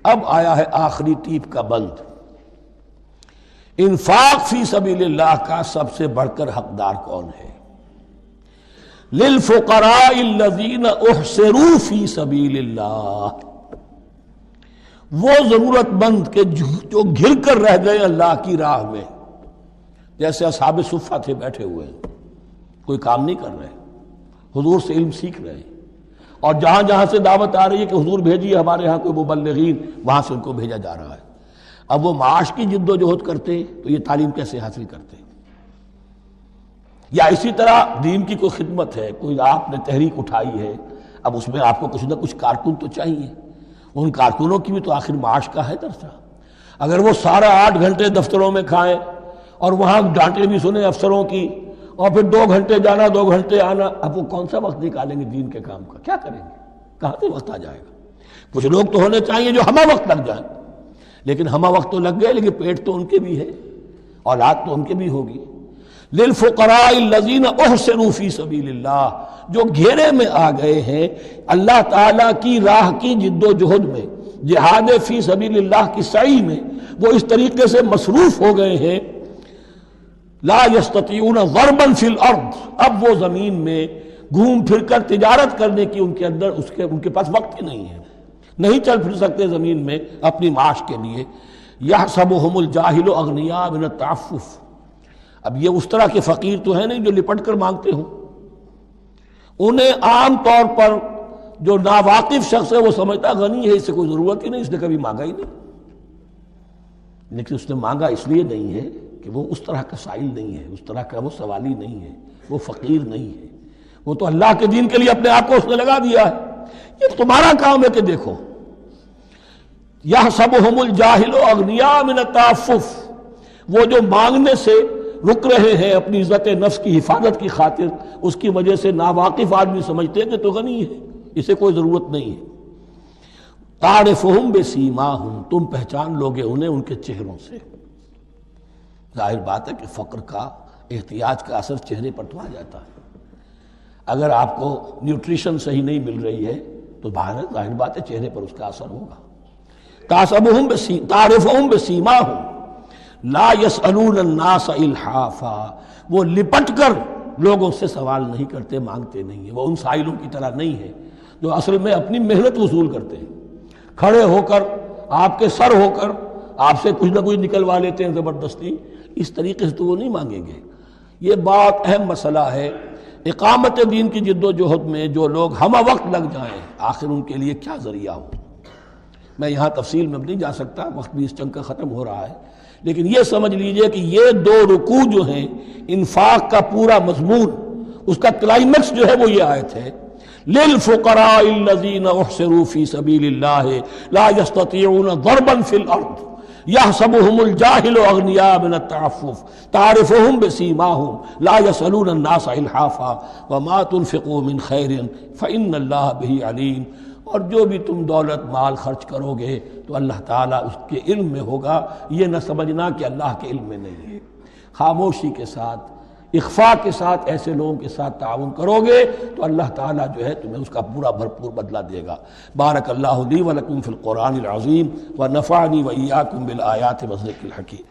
اب آیا ہے آخری ٹیپ کا بند۔ انفاق فی سبیل اللہ کا سب سے بڑھ کر حقدار کون ہے؟ للفقراء الذین احصروا فی سبیل اللہ، وہ ضرورت مند کے جو گھر کر رہ گئے اللہ کی راہ میں، جیسے اصحاب صفہ تھے بیٹھے ہوئے ہیں، کوئی کام نہیں کر رہے، حضور سے علم سیکھ رہے ہیں، اور جہاں جہاں سے دعوت آ رہی ہے کہ حضور بھیجیے ہمارے ہاں کوئی مبلغین، وہاں سے ان کو بھیجا جا رہا ہے۔ اب وہ معاش کی جد و جہد کرتے تو یہ تعلیم کیسے حاصل کرتے؟ یا اسی طرح دین کی کوئی خدمت ہے، کوئی آپ نے تحریک اٹھائی ہے، اب اس میں آپ کو کچھ نہ کچھ کارکن تو چاہیے، ان کارکنوں کی بھی تو آخر معاش کا ہے درجہ۔ اگر وہ سارا 8 گھنٹے دفتروں میں کھائیں اور وہاں ڈانٹیں بھی سنیں افسروں کی، اور پھر 2 گھنٹے جانا 2 گھنٹے آنا، اب وہ کون سا وقت نکالیں گے دین کے کام کا؟ کیا کریں گے؟ کہاں سے وقت آ جائے گا؟ کچھ لوگ تو ہونے چاہیے جو ہمہ وقت لگ جائیں، لیکن ہمہ وقت تو لگ گئے، لیکن پیٹ تو ان کے بھی ہے، اولاد تو ان کے بھی ہوگی۔ للفقراء الذین احصروا فی سبیل اللہ، جو گھیرے میں آ گئے ہیں اللہ تعالیٰ کی راہ کی جد و جہد میں، جہاد فی سبیل اللہ کی سعی میں، وہ اس طریقے سے مصروف ہو گئے ہیں، لا یستطیعون ضربا فی الارض، اب وہ زمین میں گھوم پھر کر تجارت کرنے کی ان کے اندر ان کے پاس وقت ہی نہیں ہے، نہیں چل پھر سکتے زمین میں اپنی معاش کے لیے۔ یحسبہم الجاہل اغنیاء من التعفف، اب یہ اس طرح کے فقیر تو ہیں نہیں جو لپٹ کر مانگتے ہوں، انہیں عام طور پر جو ناواقف شخص ہے وہ سمجھتا غنی ہے، اس سے کوئی ضرورت ہی نہیں، اس نے کبھی مانگا ہی نہیں، لیکن اس نے مانگا اس لیے نہیں ہے کہ وہ اس طرح کا سائل نہیں ہے، اس طرح کا وہ سوالی نہیں ہے، وہ فقیر نہیں ہے، وہ تو اللہ کے دین کے لیے اپنے آپ کو اس نے لگا دیا ہے۔ یہ تمہارا کام ہے کہ دیکھو، یحسبہم الجاہل اغنیاء من التعفف، وہ جو مانگنے سے رک رہے ہیں اپنی عزت نفس کی حفاظت کی خاطر، اس کی وجہ سے ناواقف آدمی سمجھتے ہیں کہ تو غنی ہے، اسے کوئی ضرورت نہیں ہے۔ تعرفہم بسیماہم، تم پہچان لوگے انہیں ان کے چہروں سے۔ ظاہر بات ہے کہ فقر کا، احتیاج کا اثر چہرے پر تو آ جاتا ہے۔ اگر آپ کو نیوٹریشن صحیح نہیں مل رہی ہے تو ظاہر بات ہے چہرے پر اس کا اثر ہوگا۔ تعرفہم بسیماہم لا یسألون الناس الحافا، وہ لپٹ کر لوگوں سے سوال نہیں کرتے، مانگتے نہیں ہیں، وہ ان سائلوں کی طرح نہیں ہے جو اصل میں اپنی محنت وصول کرتے ہیں، کھڑے ہو کر آپ کے سر ہو کر آپ سے کچھ نہ کچھ نکلوا لیتے ہیں زبردستی، اس طریقے سے تو وہ نہیں مانگیں گے۔ یہ بات اہم مسئلہ ہے۔ اقامت دین کی جد و جہد میں جو لوگ ہمہ وقت لگ جائیں، آخر ان کے لیے کیا ذریعہ ہو؟ میں یہاں تفصیل میں نہیں جا سکتا، وقت بھی اس چنگ کا ختم ہو رہا ہے، لیکن یہ سمجھ لیجئے کہ یہ 2 رکوع جو ہیں، انفاق کا پورا مضمون، اس کا کلائمیکس جو ہے وہ یہ آیت ہے، للفقراء الذین احصروا فی سبیل اللہ لا یستطیعون ضربا فی الارض یحسبہم الجاہل اغنیاء من التعفف تعرفہم بسیماہم لا یسألون الناس الحافا وما تنفقوا من خیر فإن اللہ بہ علیم۔ اور جو بھی تم دولت مال خرچ کرو گے تو اللہ تعالیٰ اس کے علم میں ہوگا، یہ نہ سمجھنا کہ اللہ کے علم میں نہیں ہے۔ خاموشی کے ساتھ، اخفاء کے ساتھ ایسے لوگوں کے ساتھ تعاون کرو گے تو اللہ تعالیٰ جو ہے تمہیں اس کا پورا بھرپور بدلہ دے گا۔ بارک اللہ لی ولکم فی القرآن العظیم ونفعنی وإیاکم بالآیات والذکر الحکیم۔